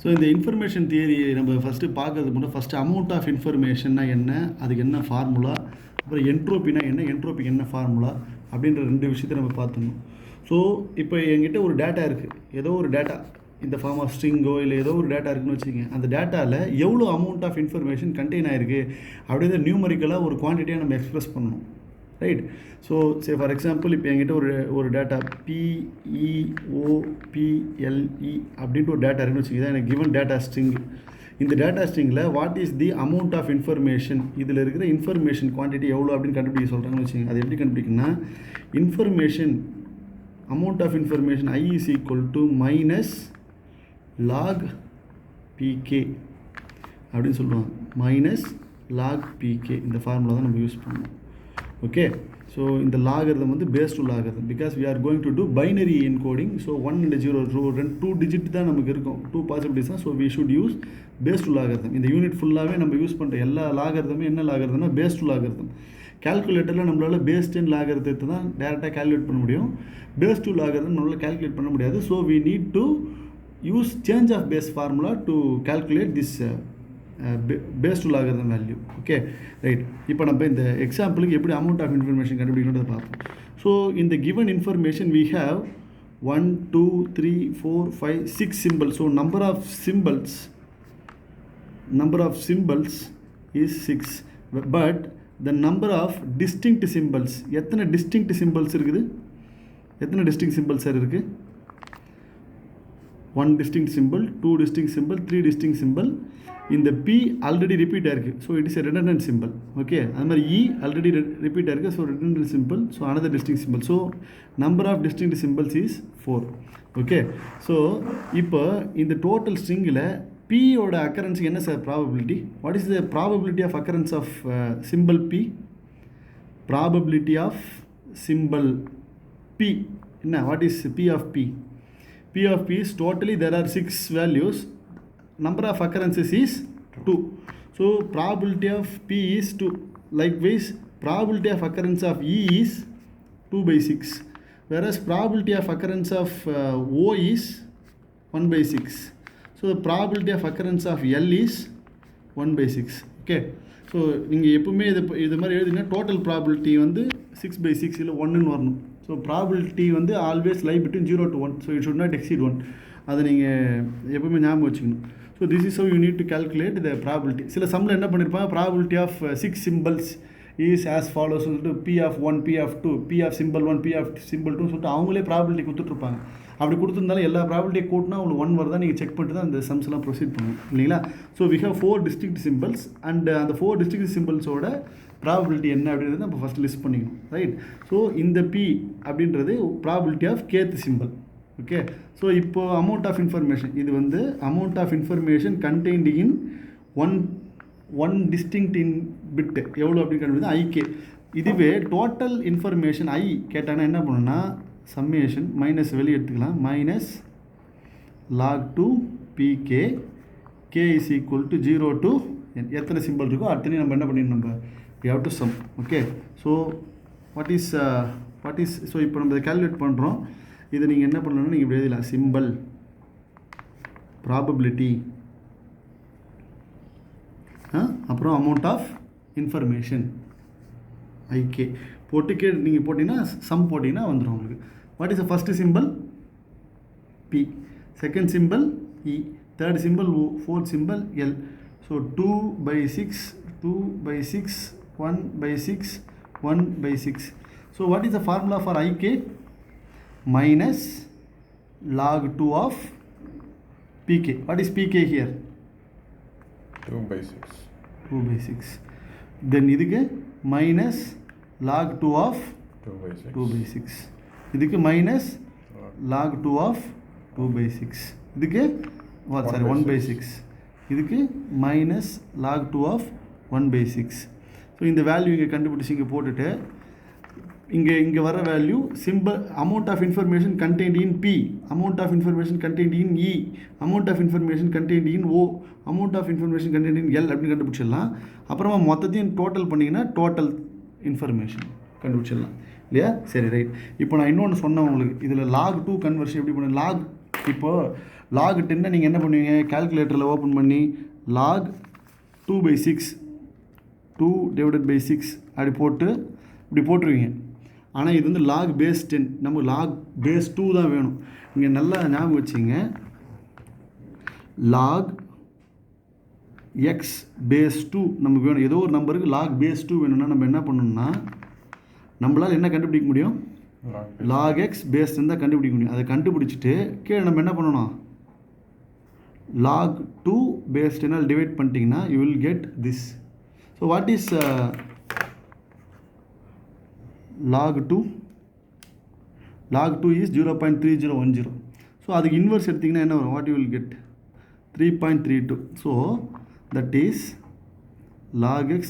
So இந்த information theory நம்ம first பார்க்கறதுக்கு முன்னாடி ஃபஸ்ட்டு அமௌண்ட் ஆஃப் இன்ஃபர்மேஷன்னா என்ன, அதுக்கு என்ன ஃபார்முலா, அப்புறம் என்ட்ரோப்பினா என்ன, என்ட்ரோபிக்கு என்ன ஃபார்முலா அப்படின்ற ரெண்டு விஷயத்தை நம்ம பார்த்துக்கணும். ஸோ இப்போ என்கிட்ட ஒரு டேட்டா இருக்குது, ஏதோ ஒரு டேட்டா இந்த ஃபார்ம் ஆஃப் ஸ்ட்ரிங்கோ இல்லை ஏதோ ஒரு டேட்டா இருக்குன்னு வச்சுக்கோங்க. அந்த டேட்டாவில் எவ்வளோ அமௌண்ட் ஆஃப் இன்ஃபர்மேஷன் கண்டெயின் ஆகிருக்கு அப்படியே நியூமரிக்கலாக ஒரு குவான்டிட்டியாக நம்ம எக்ஸ்ப்ரெஸ் பண்ணணும், right? So say for example இப்போ என்கிட்ட ஒரு டேட்டா PEOPLE அப்படின்ட்டு ஒரு டேட்டா இருக்குன்னு வச்சுக்கோங்க. எனக்கு கிவன் டேட்டா ஸ்ட்ரிங். இந்த டேட்டா ஸ்ட்ரிங்கில் what is the amount of information, இதில் இருக்கிற இன்ஃபர்மேஷன் குவான்டிட்டி எவ்வளோ அப்படின்னு கண்டுபிடிக்க சொல்கிறாங்கன்னு வச்சுக்கோங்க. அது எப்படி கண்டுபிடிக்கணும்னா, information amount of information I is equal to minus log PK அப்படின்னு சொல்லுவாங்க. மைனஸ் லாக் PK இந்த ஃபார்முலா தான் நம்ம யூஸ் பண்ணணும். ஓகே, ஸோ இந்த லாகரிதம் வந்து base two logarithm, because we are going to do binary encoding. So 1 and 0 2 digit தான் நமக்கு இருக்கும், 2 பாசிபிலிட்டிஸ் தான். So we should use base two logarithm. இந்த யூனிட் ஃபுல்லாகவே நம்ம யூஸ் பண்ணுற எல்லா லாகரிதமும் என்ன லாகரிதம்னா பேஸ் டு லாகரிதம். கால்குலேட்டரில் நம்மளால் பேஸ் 10 லாகரிதத்தை தான் டேரெக்டாக கால்குலேட் பண்ண முடியும். பேஸ் டு லாகரிதம் நம்மளால் கால்குலேட் பண்ண முடியாது. So we need to use change of base formula to calculate this base two logarithm value. Okay, right. இப்போ நம்ம இந்த எக்ஸாம்பிளுக்கு எப்படி அமௌண்ட் ஆஃப் இன்ஃபர்மேஷன் கண்டுபிடிக்கணுன்றதை பார்ப்போம். ஸோ இந்த given information we have 1 2 3 4 5 6 symbols. So number of symbols is 6, but the number of distinct symbols, எத்தனை distinct symbols இருக்குது, எத்தனை distinct symbols சார் இருக்குது? 1 distinct symbol, 2 distinct symbol, 3 distinct symbol. இந்த P already repeat ஆயிருக்கு, so it is a redundant symbol. Okay, அது மாதிரி E already repeat ஆயிருக்கு, so redundant symbol, so another distinct symbol. So number of distinct symbols is 4. Okay, so இப்போ இந்த total ஸ்ட்ரிங்கில் Pயோட அக்கரன்ஸுக்கு என்ன sir probability? What is the probability of occurrence of symbol P? Probability of symbol P என்ன? What is P of P? P of P is totally there are 6 values. Number of occurrences is 2. So probability of P is 2. Likewise, probability of occurrence of E is 2/6. Whereas probability of occurrence of O is 1/6. So the probability of occurrence of L is 1/6. Okay. So நீங்கள் எப்பவுமே இது மாதிரி எழுதினா total probability வந்து 6/6 இல்லை 1ன்னு வரணும். So probability வந்து always lie between 0 to 1. So it should not exceed 1. அதை நீங்கள் எப்பவுமே ஞாபகம் வச்சுக்கணும். So this is how you need to calculate the probability. சில சம்மில் என்ன பண்ணியிருப்பாங்க, probability of 6 symbols is as follows சொல்லிட்டு P of 1, P of 2, P of symbol 1, P of symbol 2 சொல்லிட்டு அவங்களே ப்ராபிலிட்டி கொடுத்துட்ருப்பாங்க. அப்படி கொடுத்துருந்தாலும் எல்லா ப்ராபிலிட்டியை கூட்டினா உங்களுக்கு 1 வருதா நீங்கள் செக் பண்ணிட்டு தான் அந்த சம்ஸ்லாம் ப்ரொசீட் பண்ணணும், இல்லைங்களா? So we have 4 distinct symbols and அந்த 4 distinct symbolஸோட ப்ராபிலிட்டி என்ன அப்படின்றத நம்ம ஃபஸ்ட் லிஸ்ட் பண்ணிக்கணும், ரைட்? ஸோ இந்த P அப்படின்றது probability of kth symbol. Okay, so இப்போ அமௌண்ட் ஆஃப் இன்ஃபர்மேஷன், இது வந்து amount of information contained in one distinct in bit எவ்வளோ அப்படின்னு கண்டுபிடிச்சா IK. இதுவே டோட்டல் இன்ஃபர்மேஷன் I கேட்டாங்கன்னா என்ன பண்ணணும்னா சம்மேஷன் மைனஸ் வெளியே எடுத்துக்கலாம், minus log 2 PK K is equal to 0 to எத்தனை சிம்பிள் இருக்கோ அத்தனை நம்ம என்ன பண்ணிடணும், நம்ம we have to sum. Okay, so what is so இப்போ நம்ம இதை கால்குலேட் பண்ணுறோம். இதை நீங்கள் என்ன பண்ணணும்னா நீங்கள் இப்படி எழுதலாம், சிம்பிள் ப்ராபபிலிட்டி அப்புறம் அமௌண்ட் ஆஃப் இன்ஃபர்மேஷன் IK போட்டு நீங்கள் போட்டிங்கன்னா சம் போட்டிங்கன்னா வந்துடும் உங்களுக்கு. What is the first simple P, second simple E, third simple O, fourth simple L. So 2/6 2/6 1/6 1/6. So what is the formula for IK? Minus log 2 of PK. What is PK here? 2/6. 2/6. Then இதுக்கு minus log 2 of 2/6. இதுக்கு minus log 2 of 2/6. இதுக்கு sorry 1/6. இதுக்கு minus log 2 of 1/6. So இந்த value இங்கே கண்டுபிடிச்சி இங்கே போட்டுட்டு இங்கே வர value symbol amount of information contained in P, amount of information contained in E, amount of information contained in O, amount of information contained in L அப்படின்னு கண்டுபிடிச்சிடலாம். அப்புறமா மொத்தத்தையும் டோட்டல் பண்ணிங்கன்னா டோட்டல் இன்ஃபர்மேஷன் கண்டுபிடிச்சிடலாம், இல்லையா? சரி, ரைட். இப்போ நான் இன்னொன்று சொன்னேன் உங்களுக்கு, இதில் log 2 கன்வர்ஷன் எப்படி பண்ண லாக். இப்போது log 10 நீங்கள் என்ன பண்ணுவீங்க, கால்குலேட்டரில் ஓப்பன் பண்ணி log 2/6 2 divided by 6 அப்படி போட்டு இப்படி போட்டுருவீங்க. ஆனால் இது வந்து log base 10, நம்ம log base 2 தான் வேணும். இங்கே நல்லா ஞாபகம் வச்சுங்க, log x base 2 நமக்கு வேணும். ஏதோ ஒரு நம்பருக்கு log base 2 வேணும்னா நம்ம என்ன பண்ணணும்னா, நம்மளால் என்ன கண்டுபிடிக்க முடியும், log x base 10 தான் கண்டுபிடிக்க முடியும். அதை கண்டுபிடிச்சிட்டு கீழே நம்ம என்ன பண்ணணும், log 2 base 10 ஆல் டிவைட் பண்ணிட்டீங்கன்னா you will get this. So what is log 2? log 2 is 0.3010. So அதுக்கு இன்வர்ஸ் எடுத்திங்கன்னா என்ன வரும், what you will get 3.32. So that is log x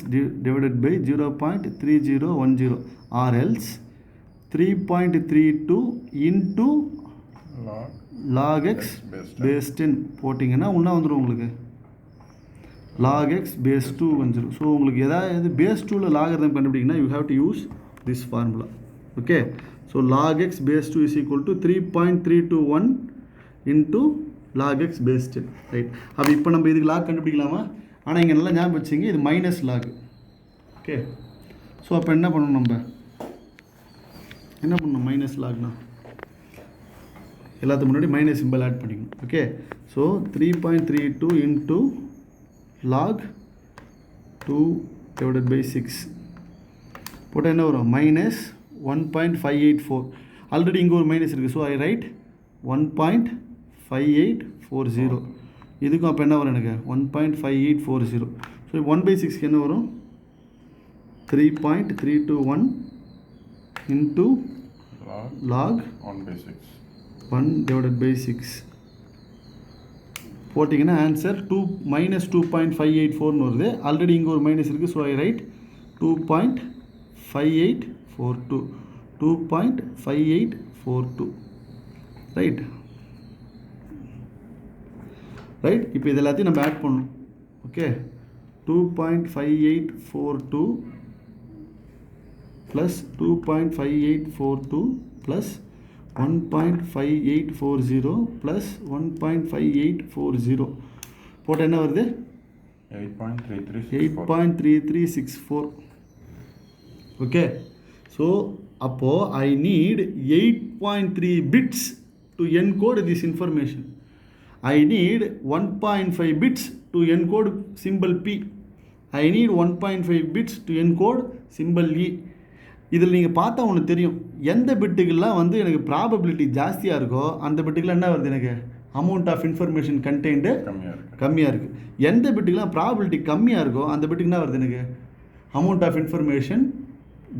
divided by 0.3010 or else 3.32 into log x base 10 போட்டிங்கன்னா ஒன்றா வந்துடும் உங்களுக்கு, log x base 2 வந்துடும். So உங்களுக்கு எதாவது base 2ல் logarithm கண்டுபிடிங்கன்னா you have to use this formula. okay, so log x base 2 is equal to 3.321 into log x base 10, right. அப்போ இப்போ நம்ம இதுக்கு லாக் கண்டுபிடிக்கலாமா, ஆனால் இங்கே நல்லா ஞாபகம் வச்சுங்க, இது மைனஸ் லாக். ஓகே, ஸோ அப்போ என்ன பண்ணணும், நம்ம என்ன பண்ணணும், மைனஸ் லாக்னா எல்லாத்துக்கு முன்னாடி மைனஸ் சிம்பிள் ஆட் பண்ணிக்கணும். Okay, so 3.32 into log 2 divided by 6 போட்டால் என்ன வரும், மைனஸ் 1.584. ஆல்ரெடி இங்கே ஒரு மைனஸ் இருக்குது, ஸோ ஐ ரைட் 1.5840. இதுக்கும் அப்போ என்ன வரும் எனக்கு 1.5840. ஸோ 1/6 என்ன வரும், 3.321 into log 1 divided by 6 போட்டிங்கன்னா ஆன்சர் மைனஸ் 2.584 வருது. ஆல்ரெடி இங்கே ஒரு மைனஸ் இருக்குது, so I right 2.5842 2.5842, right. Right, இப்போ இது எல்லாத்தையும் நம்ம ஆட் பண்ணணும். ஓகே, 2.5842 ப்ளஸ் 2.5842 ப்ளஸ் 1.5840 ப்ளஸ் 1.5840 போட்டால் என்ன வருது, 8.3364. ஓகே, ஸோ அப்போது I need 8.3 bits to encode this information. I need 1.5 bits to encode symbol P. I need 1.5 bits to encode symbol E. இதில் நீங்கள் பார்த்தா ஒன்று தெரியும், எந்த பிட்டுக்கெல்லாம் வந்து எனக்கு ப்ராபபிலிட்டி ஜாஸ்தியாக இருக்கோ அந்த பிட்டுக்கெல்லாம் என்ன வருது, எனக்கு அமௌண்ட் ஆஃப் இன்ஃபர்மேஷன் கண்டென்ட்டு கம்மியாக இருக்குது. எந்த பிட்டுக்கெல்லாம் ப்ராபபிலிட்டி கம்மியாக இருக்கோ அந்த பிட்டுக்கு என்ன வருது, எனக்கு அமௌண்ட் ஆஃப் இன்ஃபர்மேஷன்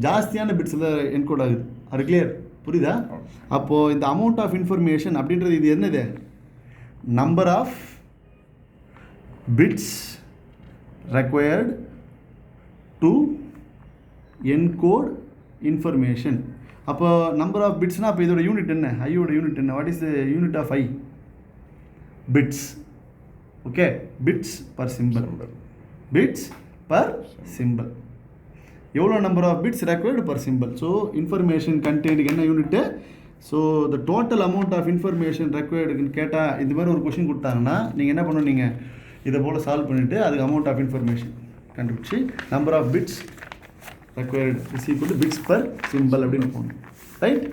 ஜாஸ்தியான பிட்ஸில் என்கோட் ஆகுது. அது கிளியர், புரியுதா? அப்போது இந்த அமௌண்ட் ஆஃப் இன்ஃபர்மேஷன் அப்படின்றது இது என்னது, number of bits required to encode information. அப்போ நம்பர் ஆஃப் பிட்ஸ்னால் அப்போ இதோட யூனிட் என்ன, ஐயோட யூனிட் என்ன, what is the unit of I, bits. Okay, bits per symbol, bits per symbol. எவ்வளோ number of bits required per symbol. So information கண்டென்ட்டுக்கு என்ன unit, so the total amount of information ரெக்வயர்டுன்னு கேட்டால் இது மாதிரி ஒரு கொஷின் கொடுத்தாங்கன்னா நீங்கள் என்ன பண்ணணும், நீங்கள் இதை போல் சால்வ் பண்ணிவிட்டு அதுக்கு அமௌண்ட் ஆஃப் இன்ஃபர்மேஷன் கண்டுபிடிச்சி number of bits required is equal to bits per symbol அப்படின்னு போகணும், ரைட்.